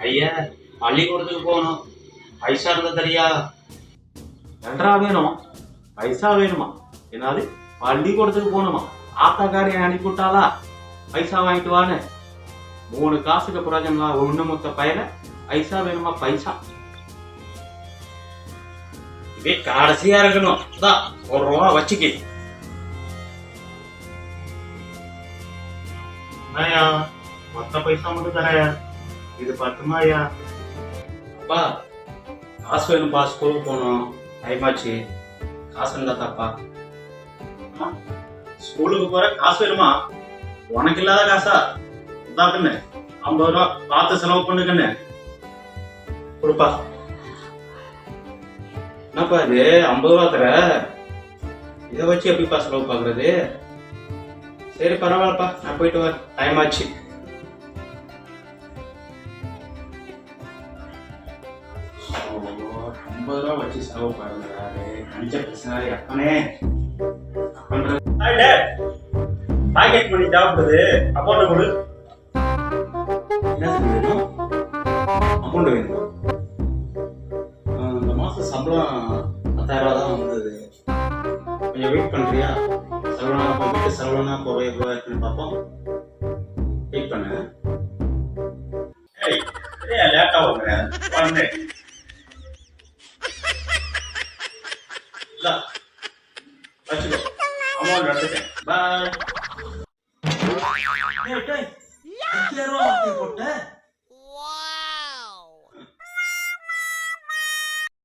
ஐயா பள்ளிக்கூடத்துக்கு போகணும், பைசா இருந்தா தெரியா? ரெண்டரா வேணும், பைசா வேணுமா? என்னது பள்ளிக்கூடத்துக்கு போகணுமா? ஆத்தாக்காரி அனுப்பிவிட்டாளா பைசா வாங்கிட்டு வான்னு? 3 காசுக்கு பிரயோஜனம் ஒண்ணு மொத்த பையல பைசா வேணுமா? பைசா இதே கடைசியா இருக்கணும். ₹1 வச்சுக்கி. ஐயா மொத்த பைசா மட்டும் தரையா, இது பத்துமா ஐயா? அப்பா காசு வேணும்பா, ஸ்கூலுக்கு போகணும், டைம் ஆச்சு. காசு இருந்தா தாப்பா. ஸ்கூலுக்கு போற காசு வேணுமா? உனக்கு இல்லாத காசா? கண்ணு ₹50 பார்த்து செலவு பண்ணுக்கண்ணு. கொடுப்பா. என்னப்பா இது ₹50 தர? இதை வச்சு எப்படிப்பா செலவு பாக்குறது? சரி பரவாயில்லப்பா, நான் போயிட்டு வரேன், டைம் ஆச்சு. ₹50 வச்சு செலவு பாருங்க. கணிச்ச பிரச்சனை எப்பனே பாக்கெட் மணி தேவைப்படுது, அமௌண்ட் கொடு. என்ன வேணும்? அமௌண்ட் வேணுமா? இந்த மாசம் சம்பளம் ₹10,000 தான் வந்தது. கொஞ்சம் வெயிட் பண்றியா? வீட்டு செலவுனா எவ்வளோ இருக்குன்னு பார்ப்போம். வெயிட் பண்ணு. லேட்டா வாங்குறேன். வச்சுக்கோ, அமௌண்ட் எடுத்துட்டேன். பாய். ₹5000 போட்ட